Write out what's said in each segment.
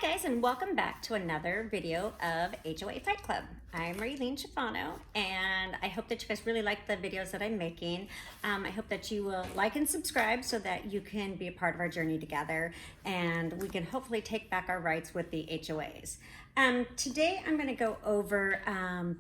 Hi guys, and welcome back to another video of HOA Fight Club. I'm Raylene Schifano, and I hope that you guys really like the videos that I'm making. I hope that you will like and subscribe so that you can be a part of our journey together, and we can hopefully take back our rights with the HOAs. Today I'm going to go over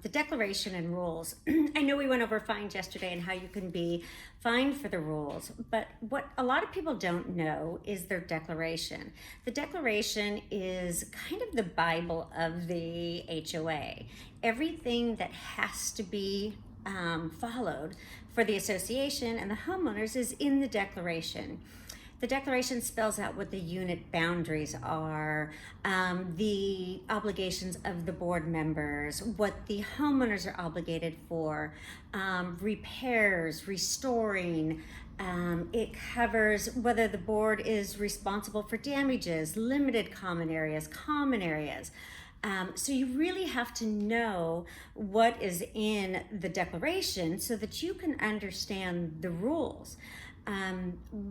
the declaration and rules. I know we went over fines yesterday and how you can be fined for the rules, but what a lot of people don't know is their declaration. The declaration is kind of the Bible of the HOA. Everything that has to be followed for the association and the homeowners is in the declaration. The declaration spells out what the unit boundaries are, the obligations of the board members, what the homeowners are obligated for, repairs, restoring. It covers whether the board is responsible for damages, limited common areas, common areas. So you really have to know what is in the declaration so that you can understand the rules.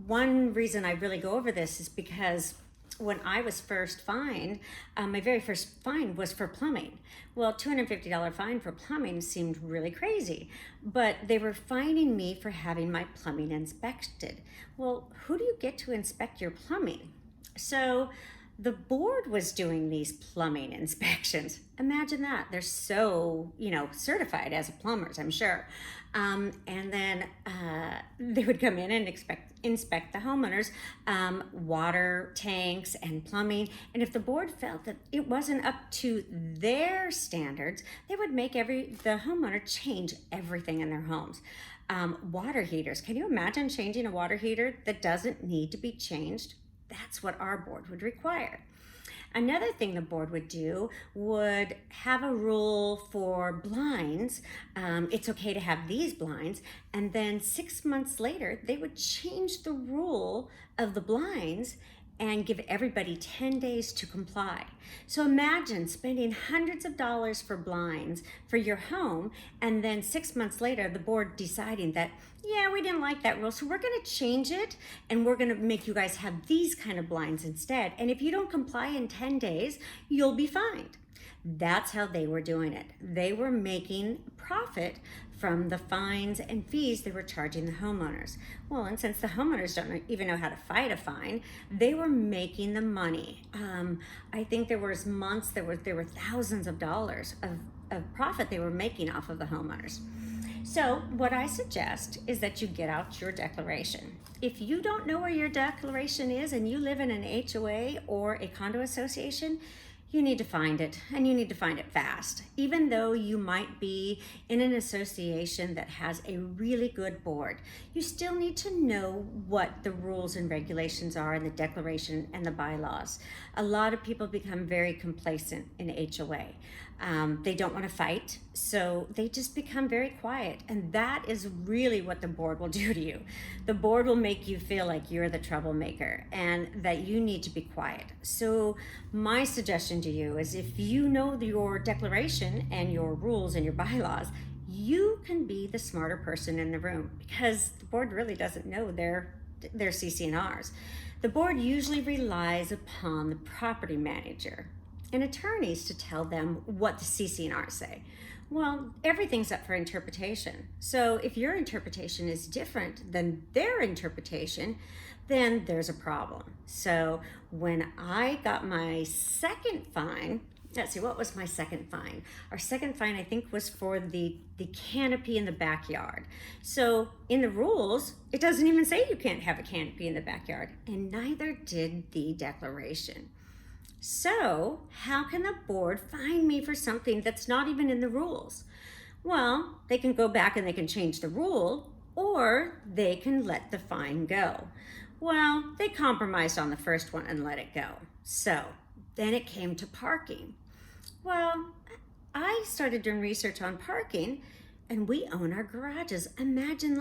One reason I really go over this is because when I was first fined, my very first fine was for plumbing. Well, $250 fine for plumbing seemed really crazy, but they were fining me for having my plumbing inspected. Well, who do you get to inspect your plumbing? So the board was doing these plumbing inspections. Imagine that. They're so, certified as plumbers, I'm sure. And then they would come in and inspect the homeowners, water tanks and plumbing. And if the board felt that it wasn't up to their standards, they would make the homeowner change everything in their homes. Water heaters. Can you imagine changing a water heater that doesn't need to be changed? That's what our board would require. Another thing the board would do would have a rule for blinds. It's okay to have these blinds. And then 6 months later, they would change the rule of the blinds and give everybody 10 days to comply. So imagine spending hundreds of dollars for blinds for your home, and then 6 months later, the board deciding that, yeah, we didn't like that rule, so we're gonna change it, and we're gonna make you guys have these kind of blinds instead. And if you don't comply in 10 days, you'll be fined. That's how they were doing it. They were making profit from the fines and fees they were charging the homeowners. Well, and since the homeowners don't even know how to fight a fine, they were making the money. I think there were months, there were thousands of dollars of profit they were making off of the homeowners. So what I suggest is that you get out your declaration. If you don't know where your declaration is and you live in an HOA or a condo association, you need to find it, and you need to find it fast. Even though you might be in an association that has a really good board, you still need to know what the rules and regulations are in the declaration and the bylaws. A lot of people become very complacent in HOA. They don't want to fight, so they just become very quiet, and that is really what the board will do to you. The board will make you feel like you're the troublemaker and that you need to be quiet. So my suggestion to you is, if you know your declaration and your rules and your bylaws, you can be the smarter person in the room, because the board really doesn't know their CC&Rs. The board usually relies upon the property manager and attorneys to tell them what the CC&Rs say. Well, everything's up for interpretation. So if your interpretation is different than their interpretation, then there's a problem. So when I got my second fine, let's see, what was my second fine? Our second fine, I think, was for the canopy in the backyard. So in the rules, it doesn't even say you can't have a canopy in the backyard, and neither did the declaration. So how can the board fine me for something that's not even in the rules? Well, they can go back and they can change the rule, or they can let the fine go. Well, they compromised on the first one and let it go. So then it came to parking. Well, I started doing research on parking, and we own our garages. Imagine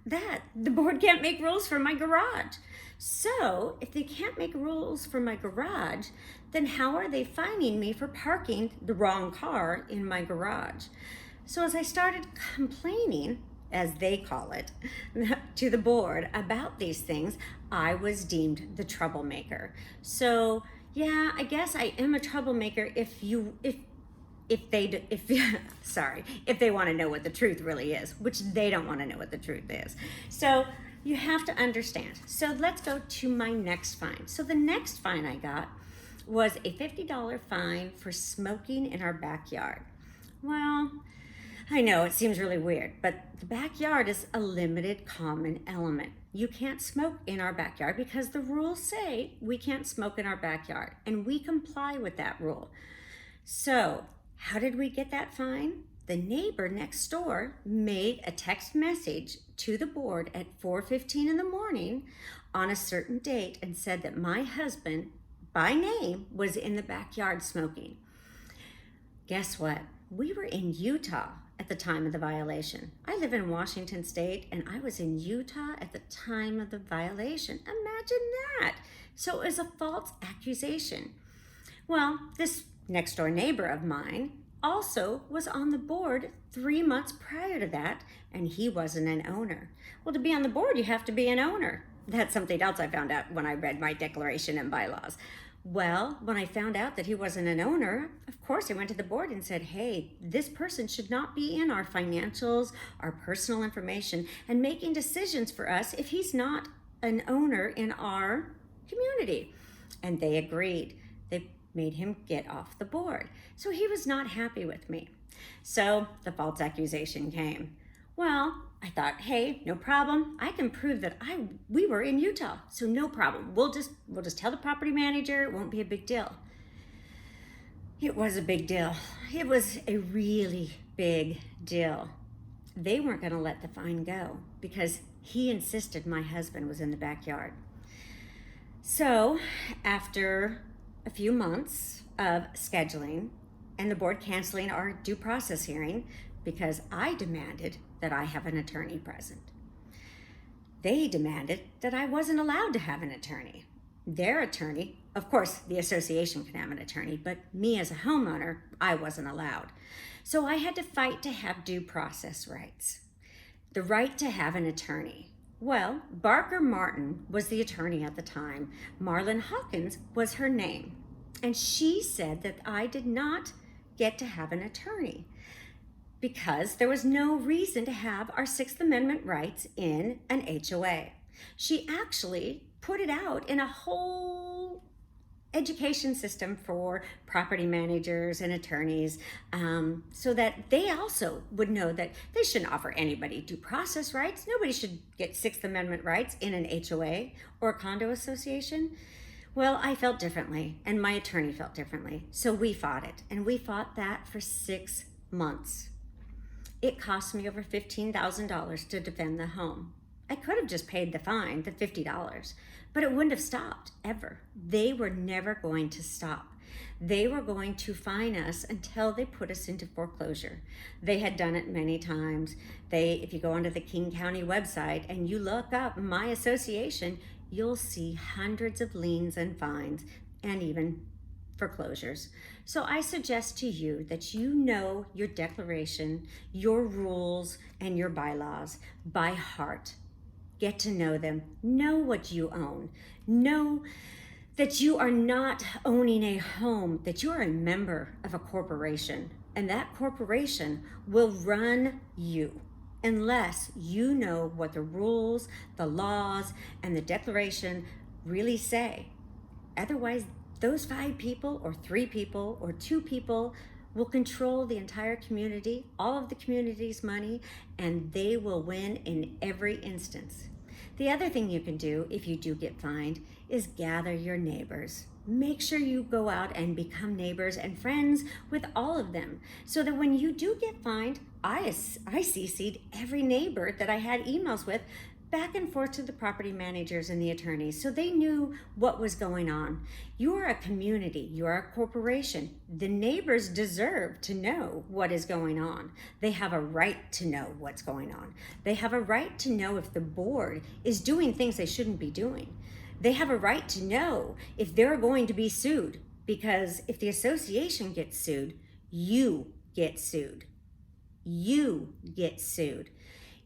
that. The board can't make rules for my garage. So if they can't make rules for my garage, then how are they fining me for parking the wrong car in my garage? So as I started complaining, as they call it, to the board about these things, I was deemed the troublemaker. So Yeah, I guess I am a troublemaker if sorry, if they want to know what the truth really is, which they don't want to know what the truth is. So you have to understand. So let's go to my next fine. So the next fine I got was a $50 fine for smoking in our backyard. Well, I know it seems really weird, but the backyard is a limited common element. You can't smoke in our backyard because the rules say we can't smoke in our backyard, and we comply with that rule. So, how did we get that fine? The neighbor next door made a text message to the board at 4:15 in the morning on a certain date and said that my husband, by name, was in the backyard smoking. Guess what? We were in Utah at the time of the violation. I live in Washington State, and I was in Utah at the time of the violation. Imagine that. So it was a false accusation. Well, this next door neighbor of mine also was on the board 3 months prior to that, and he wasn't an owner. Well, to be on the board, you have to be an owner. That's something else I found out when I read my declaration and bylaws. Well, when I found out that he wasn't an owner, of course I went to the board and said, hey, this person should not be in our financials, our personal information, and making decisions for us if he's not an owner in our community. And they agreed. They made him get off the board. So he was not happy with me. So the false accusation came. Well, I thought, hey, no problem. I can prove that we were in Utah, so no problem. We'll just tell the property manager. It won't be a big deal. It was a big deal. It was a really big deal. They weren't going to let the fine go because he insisted my husband was in the backyard. So after a few months of scheduling and the board canceling our due process hearing because I demanded that I have an attorney present. They demanded that I wasn't allowed to have an attorney. Their attorney, of course, the association can have an attorney, but me as a homeowner, I wasn't allowed. So I had to fight to have due process rights. The right to have an attorney. Well, Barker Martin was the attorney at the time. Marlon Hawkins was her name. And she said that I did not get to have an attorney because there was no reason to have our Sixth Amendment rights in an HOA. She actually put it out in a whole education system for property managers and attorneys so that they also would know that they shouldn't offer anybody due process rights. Nobody should get Sixth Amendment rights in an HOA or a condo association. Well, I felt differently, and my attorney felt differently. So we fought it, and we fought that for 6 months. It cost me over $15,000 to defend the home. I could have just paid the fine, the $50, but it wouldn't have stopped, ever. They were never going to stop. They were going to fine us until they put us into foreclosure. They had done it many times. If you go onto the King County website and you look up my association, you'll see hundreds of liens and fines and even foreclosures. So I suggest to you that you know your declaration, your rules, and your bylaws by heart. Get to know them. Know what you own. Know that you are not owning a home, that you are a member of a corporation, and that corporation will run you unless you know what the rules, the laws, and the declaration really say. Otherwise, those 5 people or 3 people or 2 people will control the entire community, all of the community's money, and they will win in every instance. The other thing you can do if you do get fined is gather your neighbors. Make sure you go out and become neighbors and friends with all of them so that when you do get fined, I CC'd every neighbor that I had emails with back and forth to the property managers and the attorneys so they knew what was going on. You are a community, you are a corporation. The neighbors deserve to know what is going on. They have a right to know what's going on. They have a right to know if the board is doing things they shouldn't be doing. They have a right to know if they're going to be sued, because if the association gets sued, you get sued. You get sued.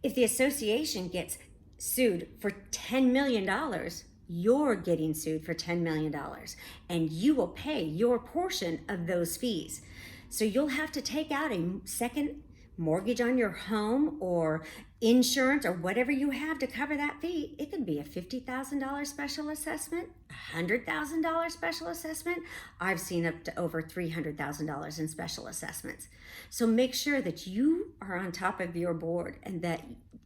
If the association gets sued for $10 million, you're getting sued for $10 million and you will pay your portion of those fees. So you'll have to take out a second mortgage on your home or insurance or whatever you have to cover that fee. It could be a $50,000 special assessment, a $100,000 special assessment. I've seen up to over $300,000 in special assessments. So make sure that you are on top of your board and that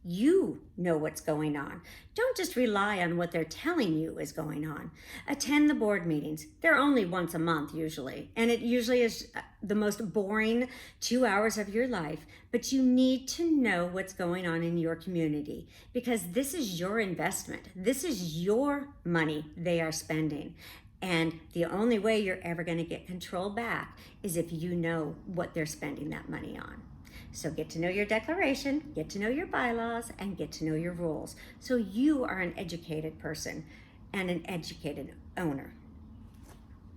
you know what's going on. Don't just rely on what they're telling you is going on. Attend the board meetings. They're only once a month usually, and it usually is the most boring 2 hours of your life, but you need to know what's going on in your community because this is your investment. This is your money they are spending. And the only way you're ever going to get control back is if you know what they're spending that money on. So get to know your declaration, get to know your bylaws, and get to know your rules. So you are an educated person and an educated owner.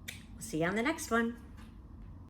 We'll see you on the next one.